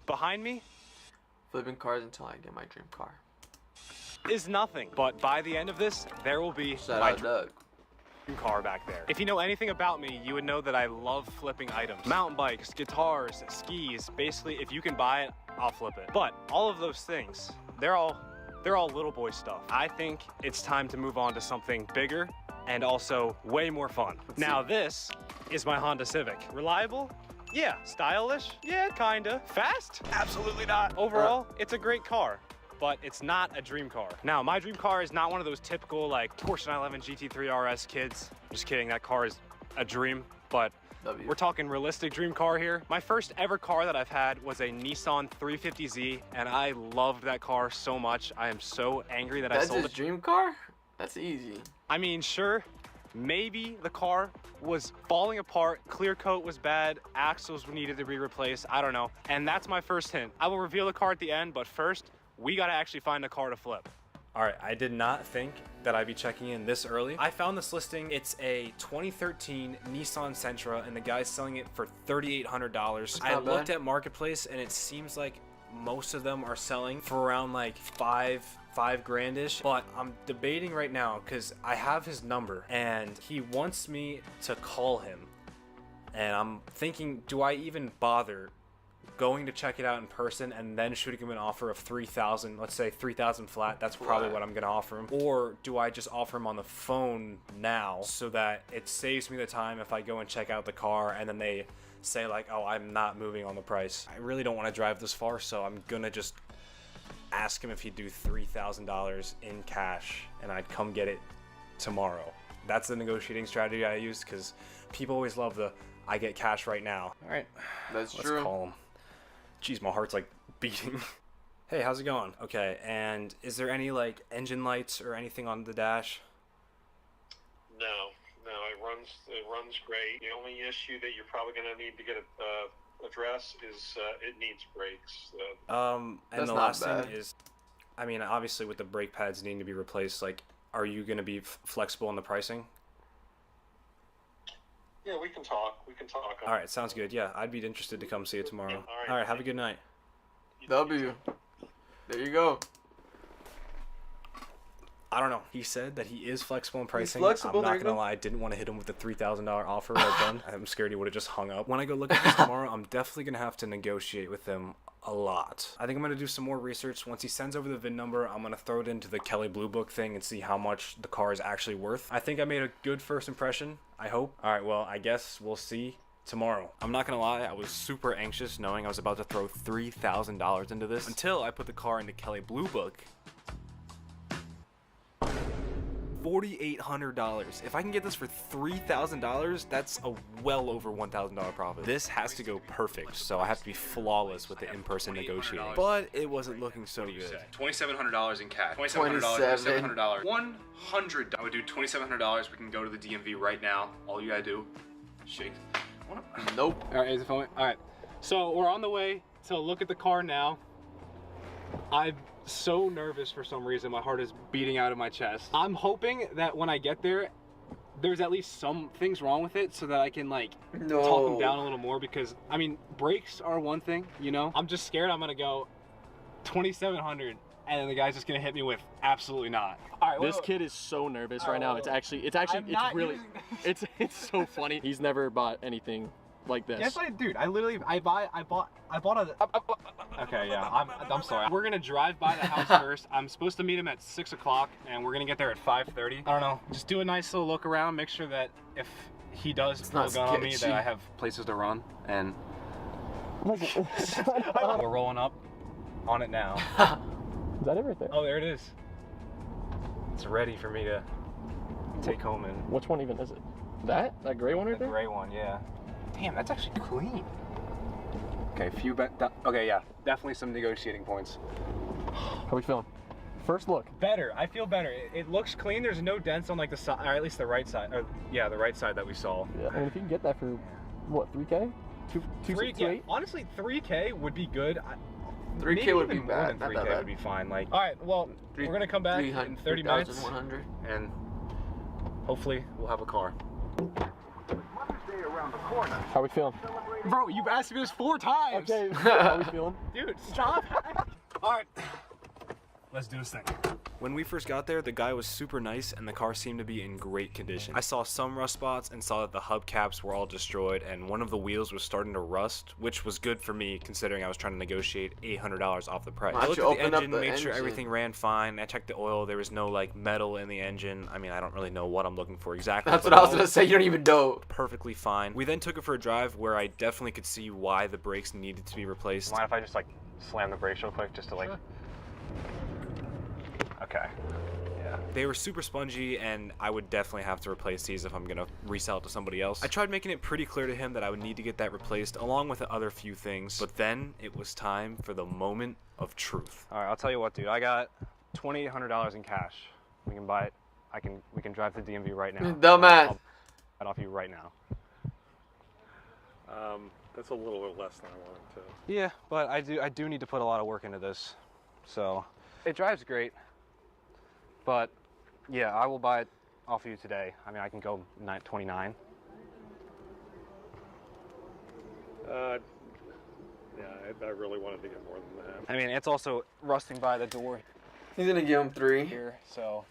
behind me Flipping cars until I get my dream car. is nothing. But by the end of this, there will be Shout my out Doug. dream car back there. If you know anything about me, you would know that I love flipping items. Mountain bikes, guitars, skis. Basically, if you can buy it, I'll flip it. But all of those things, they're all little boy stuff. I think it's time to move on to something bigger and also way more fun. Now this is my Honda Civic. Reliable? Yeah. Stylish? Yeah, kinda. Fast? Absolutely not. Overall, it's a great car, but it's not a dream car. Now, my dream car is not one of those typical like Porsche 911 GT3 RS kids. Just kidding, that car is a dream, but we're talking realistic dream car here. My first ever car that I've had was a Nissan 350Z, and I loved that car so much. I am so angry that I sold it. That's his dream car? That's easy. I mean, sure, maybe the car was falling apart, clear coat was bad, axles needed to be replaced, I don't know. And that's my first hint. I will reveal the car at the end, but first, we gotta actually find a car to flip. All right, I did not think that I'd be checking in this early. I found this listing. It's a 2013 Nissan Sentra, and the guy's selling it for $3,800. I looked at Marketplace, and it seems like most of them are selling for around like five grand-ish, but I'm debating right now because I have his number and he wants me to call him, and I'm thinking, do I even bother going to check it out in person and then shooting him an offer of 3,000, let's say 3,000 flat? That's probably what I'm gonna offer him. Or do I just offer him on the phone now so that it saves me the time if I go and check out the car and then they say like, oh, I'm not moving on the price. I really don't want to drive this far, so I'm gonna just ask him if he'd do $3,000 in cash and I'd come get it tomorrow. That's the negotiating strategy I use because people always love the I get cash right now. All right, That's let's true. call him. Jeez, my heart's like beating. Hey, how's it going? Okay, and is there any like engine lights or anything on the dash? No, it runs great. The only issue that you're probably going to need to get addressed is it needs brakes. And That's the not last bad. thing is, I mean, obviously with the brake pads needing to be replaced, like, are you going to be flexible in the pricing? Yeah, we can talk. All right, sounds good. Yeah, I'd be interested to come see it tomorrow. Yeah, all right, have a good night. W. There you go. I don't know. He said that he is flexible in pricing. flexible, I'm there not you gonna go. lie, I didn't want to hit him with the $3,000 offer right then. I'm scared he would have just hung up. When I go look at this tomorrow, I'm definitely gonna have to negotiate with him a lot. I think I'm gonna do some more research. Once he sends over the VIN number, I'm gonna throw it into the Kelly Blue Book thing and see how much the car is actually worth. I think I made a good first impression, I hope. All right, well, I guess we'll see tomorrow. I'm not gonna lie, I was super anxious knowing I was about to throw $3,000 into this until I put the car into Kelly Blue Book. $4,800. If I can get this for $3,000, that's a well over $1,000 profit. This has to go perfect, so I have to be flawless with the in-person negotiating. But it wasn't looking so good. $2,700 in cash. $2,700. $100. I would do $2,700. We can go to the DMV right now. All you gotta do, shake. Nope. All right, is it filming? All right. So we're on the way to look at the car now. I'm so nervous for some reason. My heart is beating out of my chest. I'm hoping that when I get there, there's at least some things wrong with it so that I can like talk them down a little more, because I mean, brakes are one thing, you know? I'm just scared I'm gonna go 2,700 and then the guy's just gonna hit me with absolutely not. All right, this kid is so nervous right now. It's really, it's so funny. He's never bought anything like this. Yes, I bought a. Okay, yeah, I'm sorry. We're gonna drive by the house first. I'm supposed to meet him at 6 o'clock, and we're gonna get there at 5:30. I don't know. Just do a nice little look around. Make sure that if he does pull a gun on me, that I have places to run. And we're rolling up on it now. Is that everything? Oh, there it is. It's ready for me to take home. And which one even is it? That gray one right the there? gray one, yeah. Damn, that's actually clean. Okay, okay, yeah, definitely some negotiating points. How are we feeling? First look. Better. I feel better. It looks clean. There's no dents on like the side, or at least the right side. Or, yeah, the right side that we saw. Yeah. I mean, if you can get that for what, 3K? 3K. Yeah, honestly, 3K would be good. 3K would be more bad. than Not 3K that bad. would be fine. Like, all right, well, we're gonna come back in 30 minutes, 100. and hopefully we'll have a car. How we feeling? Bro, you've asked me this 4 times. Okay, how we feeling? Dude, stop. All right. Let's do this thing. When we first got there, the guy was super nice and the car seemed to be in great condition. I saw some rust spots and saw that the hubcaps were all destroyed and one of the wheels was starting to rust, which was good for me considering I was trying to negotiate $800 off the price. I looked at the engine, made sure everything ran fine. I checked the oil. There was no like metal in the engine. I mean, I don't really know what I'm looking for exactly. That's what I was gonna say. You don't even know. Perfectly fine. We then took it for a drive where I definitely could see why the brakes needed to be replaced. Mind if I just like slam the brakes real quick just to like... Sure. Okay. Yeah. They were super spongy and I would definitely have to replace these if I'm gonna resell it to somebody else. I tried making it pretty clear to him that I would need to get that replaced along with the other few things, but then it was time for the moment of truth. All right, I'll tell you what, dude. I got $2,800 in cash. We can buy it. We can drive to DMV right now. Dumbass. I'll buy it off you right now. That's a little bit less than I wanted to. Yeah, but I do need to put a lot of work into this. So it drives great. But yeah, I will buy it off of you today. I mean, I can go 29. Yeah, I really wanted to get more than that. I mean, it's also rusting by the door He's gonna give him 3. here, so.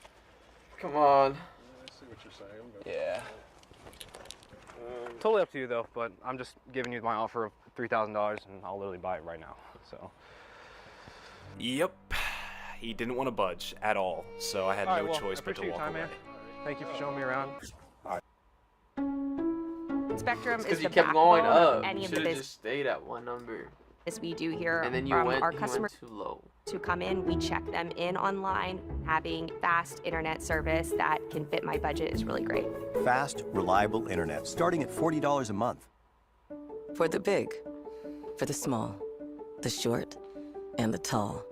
Come on. I see what you're saying. But, Yeah. Totally up to you though, but I'm just giving you my offer of $3,000 and I'll literally buy it right now, so. Yep. He didn't want to budge at all, so I had no choice but to walk away. Man. Thank you for showing me around. All right. Spectrum is the you kept going backbone up. of any You of the should have business just stayed at one number. we do here And then you from went, our customers too low. to come in. We check them in online. Having fast internet service that can fit my budget is really great. Fast, reliable internet, starting at $40 a month. For the big, for the small, the short, and the tall.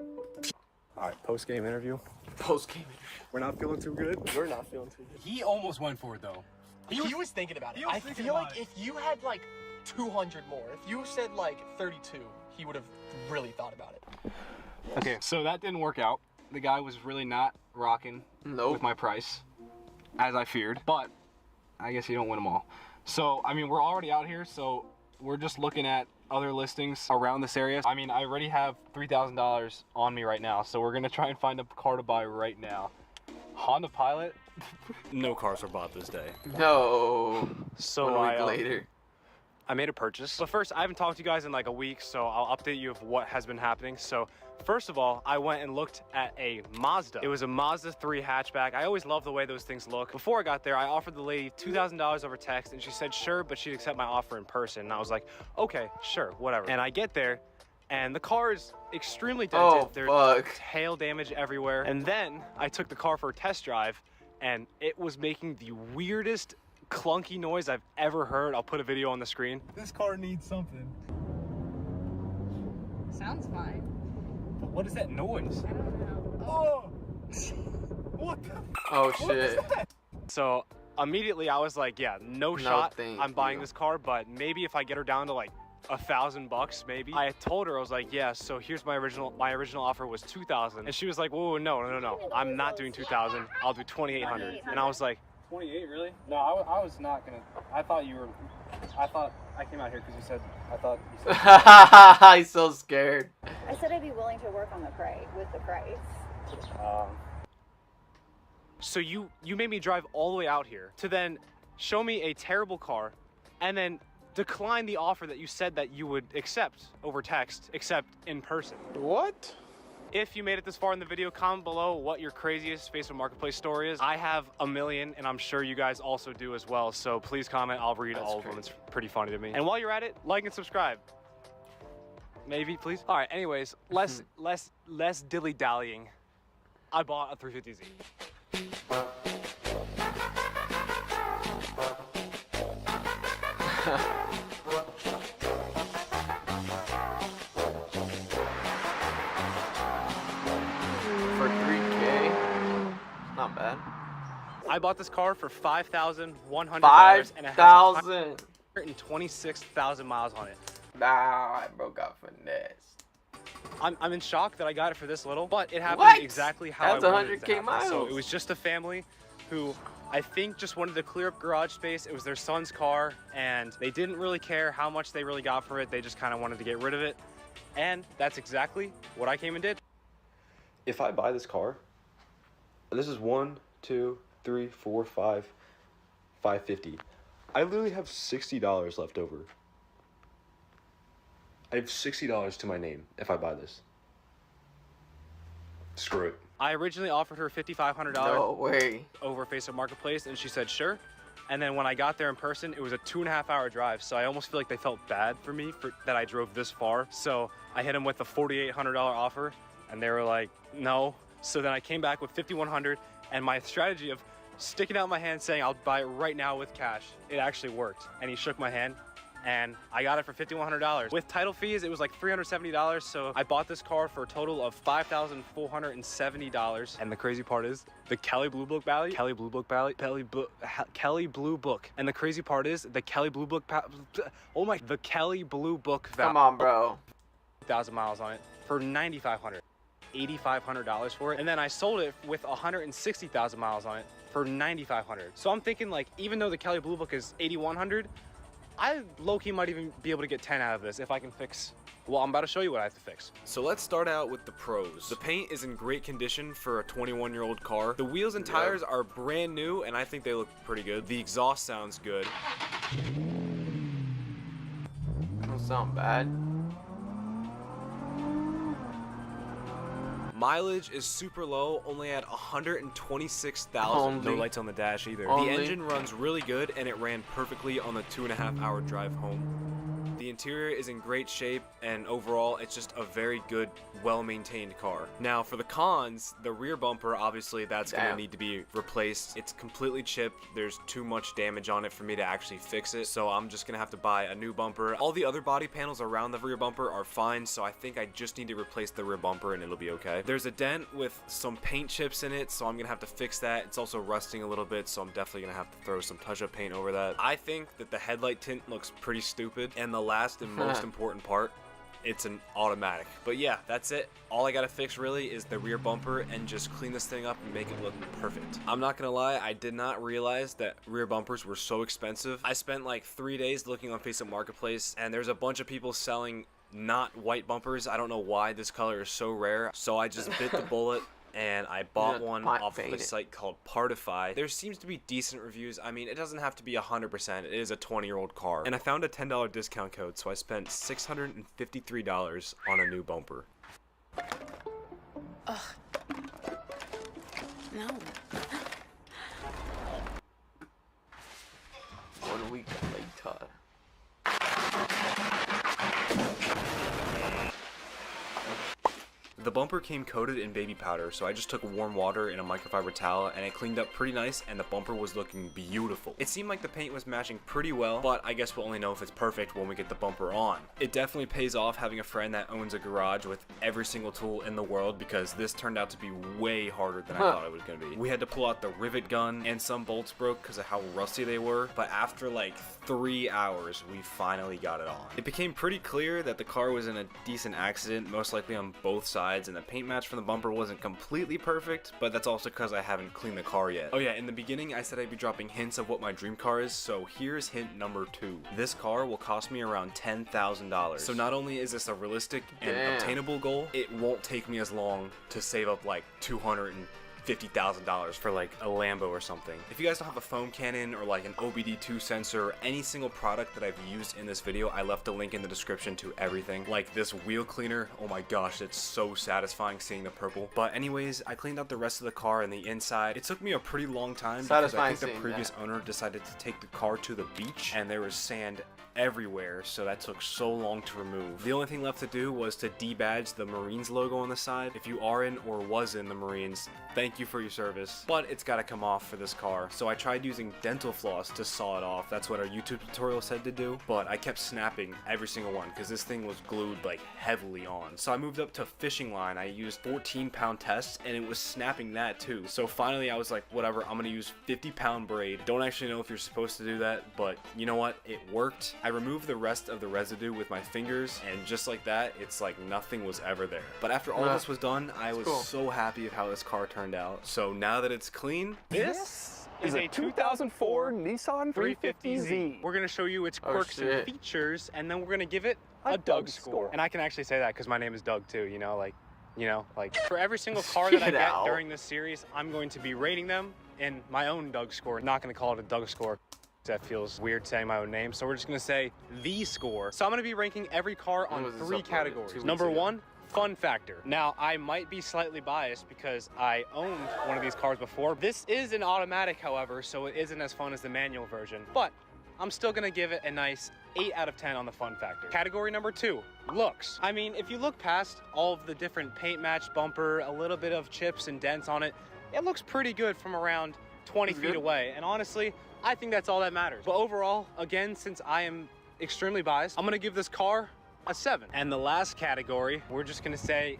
All right, post-game interview. Post-game. We're not feeling too good. We're not feeling too good. He almost went for it though. He was thinking about it. I feel like if you had like 200 more, if you said like 32, he would have really thought about it. Okay, so that didn't work out. The guy was really not rocking with my price, as I feared. But I guess you don't win them all. So, I mean, we're already out here, so we're just looking at other listings around this area. I mean, I already have $3,000 on me right now, so we're gonna try and find a car to buy right now. Honda Pilot? No cars were bought this day. No. So 1 week later. I made a purchase. But first, I haven't talked to you guys in like a week, so I'll update you of what has been happening. So first of all, I went and looked at a Mazda. It was a Mazda 3 hatchback. I always love the way those things look. Before I got there, I offered the lady $2,000 over text, and she said sure, but she'd accept my offer in person. And I was like, okay, sure, whatever. And I get there, and the car is extremely dented. There's hail damage everywhere. And then I took the car for a test drive, and it was making the weirdest clunky noise I've ever heard. I'll put a video on the screen. This car needs something. Sounds fine. But what is that noise? I don't know. Oh! What the? Oh shit. So immediately I was like, yeah, no shot. I'm buying this car, but maybe if I get her down to like $1,000 maybe. I told her, I was like, yeah, so here's my original offer was $2,000. And she was like, whoa, no. I'm not doing $2,000. I'll do $2,800. And I was like, 28, really? No, I was not gonna. I thought I came out here because you said, He's so scared. I said I'd be willing to work on the price, with the price. So you made me drive all the way out here to then show me a terrible car and then decline the offer that you said that you would accept over text, except in person. What? If you made it this far in the video, comment below what your craziest Facebook Marketplace story is. I have a million, and I'm sure you guys also do as well. So please comment. I'll read all of them. It's pretty funny to me. And while you're at it, like and subscribe. Maybe, please. All right. Anyways, less dilly-dallying. I bought a 350Z. For 3K, not bad. I bought this car for $5,100 and it has 126,000 miles on it. Nah, bro got finessed. I'm in shock that I got it for this little, but it happened exactly how I wanted it to happen. Miles. So it was just a family who I think just wanted to clear up garage space. It was their son's car, and they didn't really care how much they really got for it. They just kind of wanted to get rid of it. And that's exactly what I came and did. If I buy this car, this is 1, 2, 3, 4, 5, $550. I literally have $60 left over. I have $60 to my name if I buy this. Screw it. I originally offered her $5,500 No way. over Facebook Marketplace, and she said sure. And then when I got there in person, it was a 2.5-hour drive. So I almost feel like they felt bad for me that I drove this far. So I hit them with a $4,800 offer, and they were like, no. So then I came back with $5,100, and my strategy of sticking out my hand saying I'll buy it right now with cash, it actually worked. And he shook my hand, and I got it for $5,100. With title fees, it was like $370. So I bought this car for a total of $5,470. And the crazy part is the Kelly Blue Book value. Kelly Blue Book. And the crazy part is the Kelly Blue Book. The Kelly Blue Book value. Come on, bro. 1,000 miles on it for $9,500. $8,500 for it. And then I sold it with 160,000 miles on it for $9,500. So I'm thinking, like, even though the Kelly Blue Book is $8,100, I low-key might even be able to get 10 out of this if I can fix, well, I'm about to show you what I have to fix. So let's start out with the pros. The paint is in great condition for a 21-year-old car. The wheels and tires are brand new, and I think they look pretty good. The exhaust sounds good. Don't sound bad. Mileage is super low, only at 126,000. Only. No lights on the dash either. Only. The engine runs really good, and it ran perfectly on the 2.5-hour drive home. The interior is in great shape, and overall, it's just a very good, well-maintained car. Now, for the cons, the rear bumper, obviously, that's gonna need to be replaced. It's completely chipped. There's too much damage on it for me to actually fix it, so I'm just gonna have to buy a new bumper. All the other body panels around the rear bumper are fine, so I think I just need to replace the rear bumper, and it'll be okay. There's a dent with some paint chips in it, so I'm gonna have to fix that. It's also rusting a little bit, so I'm definitely gonna have to throw some touch-up paint over that. I think that the headlight tint looks pretty stupid, and the last and most important part, it's an automatic. But yeah, that's it. All I gotta fix really is the rear bumper and just clean this thing up and make it look perfect. I'm not gonna lie, I did not realize that rear bumpers were so expensive. I spent like 3 days looking on Facebook Marketplace, and there's a bunch of people selling not white bumpers. I don't know why this color is so rare, so I just bit the bullet and I bought one off of a site called Partify. There seems to be decent reviews. I mean, it doesn't have to be 100%. It is a 20-year-old car. And I found a $10 discount code, so I spent $653 on a new bumper. Ugh. No. 1 week later. The bumper came coated in baby powder, so I just took warm water in a microfiber towel and it cleaned up pretty nice, and the bumper was looking beautiful. It seemed like the paint was matching pretty well, but I guess we'll only know if it's perfect when we get the bumper on. It definitely pays off having a friend that owns a garage with every single tool in the world, because this turned out to be way harder than I thought it was going to be. We had to pull out the rivet gun, and some bolts broke because of how rusty they were, but after like 3 hours, we finally got it on. It became pretty clear that the car was in a decent accident, most likely on both sides, and the paint match from the bumper wasn't completely perfect, but that's also because I haven't cleaned the car yet. Oh yeah, in the beginning I said I'd be dropping hints of what my dream car is, so here's hint number 2. This car will cost me around $10,000. So not only is this a realistic and obtainable goal, it won't take me as long to save up like $250,000 for like a Lambo or something. If you guys don't have a foam cannon or like an OBD2 sensor or any single product that I've used in this video, I left a link in the description to everything. Like this wheel cleaner, oh my gosh, it's so satisfying seeing the purple. But anyways, I cleaned out the rest of the car and the inside. It took me a pretty long time because I think the previous owner decided to take the car to the beach and there was sand everywhere, so that took so long to remove. The only thing left to do was to debadge the Marines logo on the side. If you are in or was in the Marines, thank you for your service, but it's got to come off for this car. So I tried using dental floss to saw it off. That's what our YouTube tutorial said to do, but I kept snapping every single one because this thing was glued like heavily on. So I moved up to fishing line. I used 14-pound tests and it was snapping that too. So finally I was like, whatever, I'm gonna use 50-pound braid. Don't actually know if you're supposed to do that, but you know what, it worked. I removed the rest of the residue with my fingers, and just like that, it's like nothing was ever there. But after all this was done, I was so happy of how this car turned out. So now that it's clean, this is a 2004 Nissan 350Z. We're gonna show you its Oh, quirks and shit. features, and then we're gonna give it A a Doug Doug score. score. And I can actually say that because my name is Doug too. You know, like for every single car that I Get get out. during this series, I'm going to be rating them in my own Doug score. Not gonna call it a Doug score. That feels weird saying my own name. So we're just gonna say the score. So I'm gonna be ranking every car When on was this 3 uploaded? 2 categories. weeks Number ago. 1, fun factor. Now, I might be slightly biased because I owned one of these cars before. This is an automatic, however, so it isn't as fun as the manual version, but I'm still gonna give it a nice 8 out of 10 on the fun factor. Category number 2, looks. I mean, if you look past all of the different paint match bumper, a little bit of chips and dents on it, it looks pretty good from around 20 It's feet good. away. And honestly, I think that's all that matters. But overall, again, since I am extremely biased, I'm gonna give this car a 7. And the last category, we're just gonna say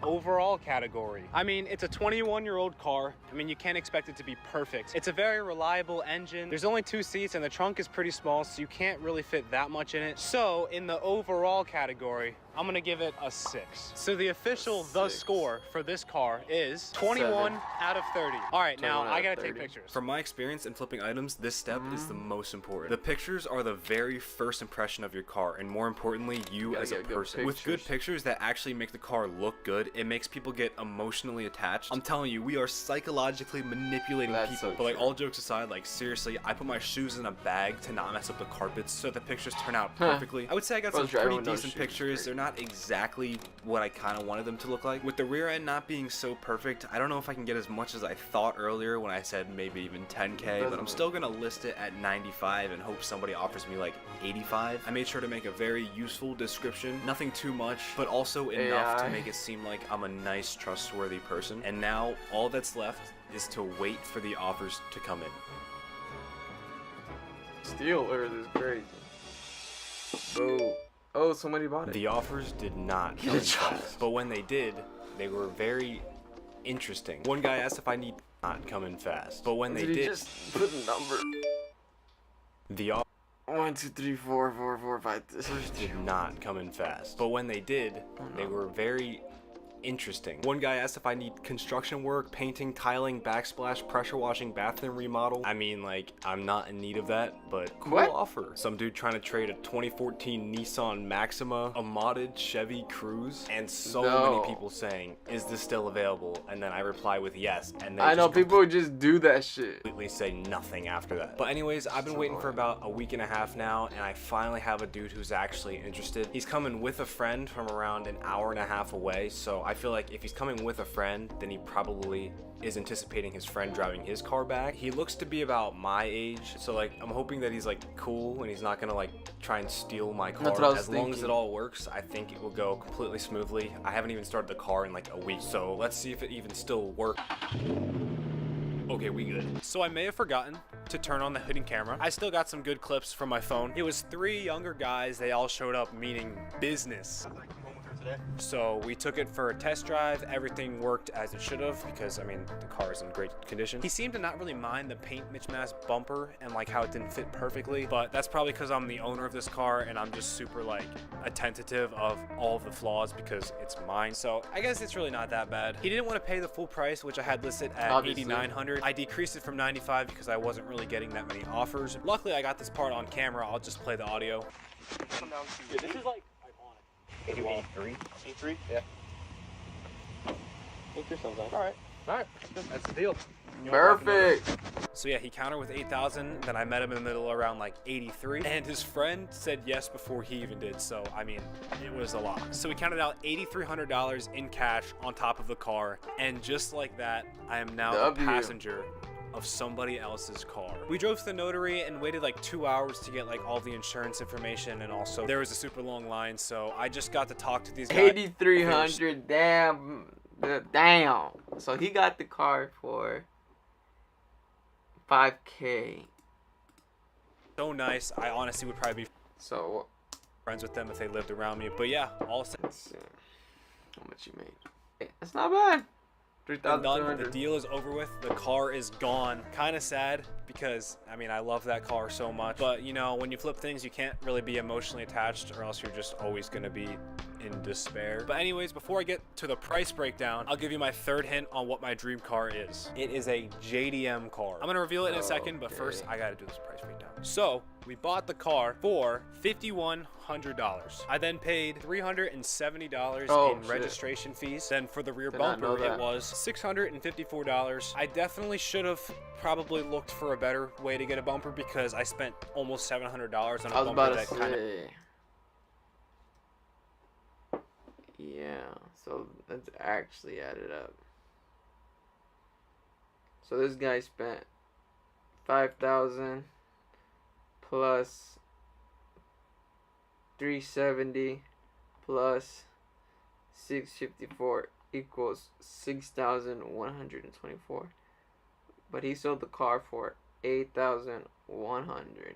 overall category. I mean, it's a 21-year-old car. I mean, you can't expect it to be perfect. It's a very reliable engine. There's only 2 seats and the trunk is pretty small, so you can't really fit that much in it. So in the overall category, I'm gonna give it a 6. So the official The 6. score for this car is 21 out of 30. All right, now 21 out I of gotta take 30. pictures. From my experience in flipping items, this step is the most important. The pictures are the very first impression of your car, and more importantly, you gotta as a get good person. With good pictures. pictures that actually make the car look good, it makes people get emotionally attached. I'm telling you, we are psychologically manipulating That's people. so But like, true. all jokes aside, like seriously, I put my shoes in a bag to not mess up the carpets so the pictures turn out perfectly. I would say I got Bro, some driving pretty with no decent shoes is pictures. crazy. They're not exactly what I kind of wanted them to look like. With the rear end not being so perfect, I don't know if I can get as much as I thought earlier when I said maybe even 10K, but I'm still gonna list it at 95 and hope somebody offers me like 85. I made sure to make a very useful description, nothing too much, but also enough to AI. make it seem like I'm a nice, trustworthy person. And now all that's left is to wait for the offers to come in. Steel Earth is crazy. Oh, oh, somebody bought it. The offers did not come in fast, but when they did, they were very interesting. One guy asked if I need not come in fast, but when they Did he did, just put a number? the offers 1, 2, 3, 4, 4, 4, 5. did not come in fast. But when they did, they were very interesting. One guy asked if I need construction work, painting, tiling, backsplash, pressure washing, bathroom remodel. I mean, like, I'm not in need of that, but cool What? offer. Some dude trying to trade a 2014 Nissan Maxima, a modded Chevy Cruze, and so No. many people saying, is this still available? And then I reply with yes, and they I know just people just do that shit. completely say nothing after that. But anyways, I've been waiting for about a week and a half now, and I finally have a dude who's actually interested. He's coming with a friend from around an hour and a half away, so I feel like if he's coming with a friend, then he probably is anticipating his friend driving his car back. He looks to be about my age, so like I'm hoping that he's like cool and he's not gonna like try and steal my car. That's what I was As long as thinking. it all works, I think it will go completely smoothly. I haven't even started the car in like a week, so let's see if it even still works. Okay, we good. So I may have forgotten to turn on the hidden camera. I still got some good clips from my phone. It was 3 younger guys. They all showed up meaning business. So we took it for a test drive. Everything worked as it should have because, I mean, the car is in great condition. He seemed to not really mind the paint mismatch bumper and like how it didn't fit perfectly, but that's probably because I'm the owner of this car and I'm just super like attentive of all of the flaws because it's mine. So I guess it's really not that bad. He didn't want to pay the full price, which I had listed at Obviously. $8,900. I decreased it from 95 because I wasn't really getting that many offers. Luckily, I got this part on camera. I'll just play the audio. This is like iconic. 83? 83? Yeah. Take your son's on. Alright. Alright. That's the deal. Perfect. So yeah, he countered with 8,000. Then I met him in the middle around like 83, and his friend said yes before he even did. So I mean, it was a lot. So we counted out $8,300 in cash on top of the car, and just like that, I am now the W. passenger of somebody else's car. We drove to the notary and waited like 2 hours to get like all the insurance information, and also there was a super long line. So I just got to talk to these guys. 8,300. Damn. Damn. So he got the car for 5K. So nice. I honestly would probably be So friends with them if they lived around me. But yeah, all set. let's see how much you made. Hey, that's not bad. done. The 3,200. deal is over with. The car is gone. Kind of sad because, I mean, I love that car so much. But, you know, when you flip things, you can't really be emotionally attached or else you're just always going to be in despair. But anyways, before I get to the price breakdown, I'll give you my third hint on what my dream car is. It is a JDM car. I'm going to reveal it in a second, but first I got to do this price breakdown. So, we bought the car for $5,100. I then paid $370 in registration fees. Then for the rear bumper, it was $654. I definitely should have probably looked for a better way to get a bumper because I spent almost $700 on a bumper that kind of... Yeah, so let's actually add it up. So this guy spent $5,000 plus $370 plus $654 equals $6,124. But he sold the car for $8,100.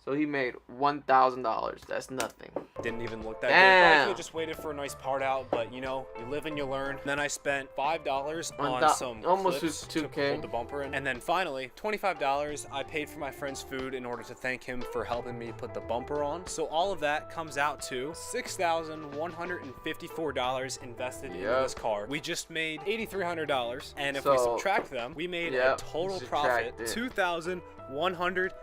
So he made $1,000. That's nothing. Didn't even look that good. I could have just waited for a nice part out, but you know, you live and you learn. Then I spent $5 on some almost clips to hold the bumper in. And then finally, $25 I paid for my friend's food in order to thank him for helping me put the bumper on. So all of that comes out to $6,154 invested in this car. We just made $8,300, and if we subtract them, we made a total profit $2,146.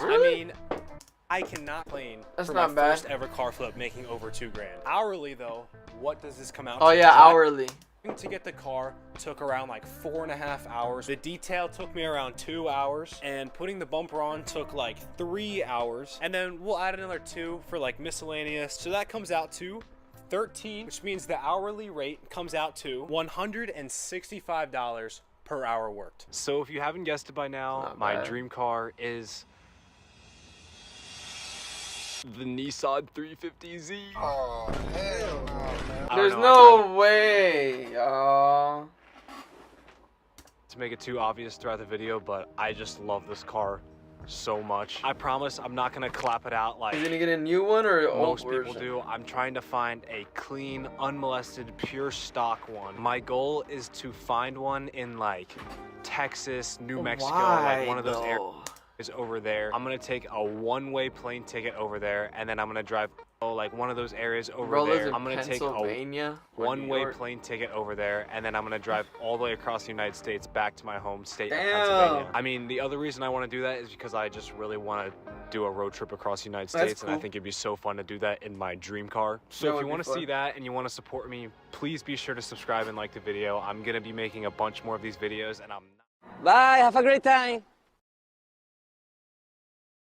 Really? I mean, I cannot complain for my first ever car flip making over $2,000. Hourly though, what does this come out to? Oh yeah, hourly. To get the car took around like 4.5 hours. The detail took me around 2 hours, and putting the bumper on took like 3 hours. And then we'll add another 2 for like miscellaneous. So that comes out to 13, which means the hourly rate comes out to $165 per hour worked. So if you haven't guessed it by now, my dream car is the Nissan 350Z. Oh, hell no, man. There's no way, y'all. To make it too obvious throughout the video, but I just love this car so much. I promise I'm not gonna clap it out like you're gonna get a new one or most people do. I'm trying to find a clean, unmolested, pure stock one. My goal is to find one in like Texas, New Mexico, like one of those areas over there. I'm gonna take a one-way plane ticket over there, and then I'm gonna drive like one of those areas over there. I'm gonna take a one-way plane ticket over there, and then I'm gonna drive all the way across the United States back to my home state of Pennsylvania. I mean, the other reason I want to do that is because I just really want to do a road trip across the United States, and I think it'd be so fun to do that in my dream car. So if you want to see that and you want to support me, please be sure to subscribe and like the video. I'm gonna be making a bunch more of these videos, and I'm not... Bye, have a great time.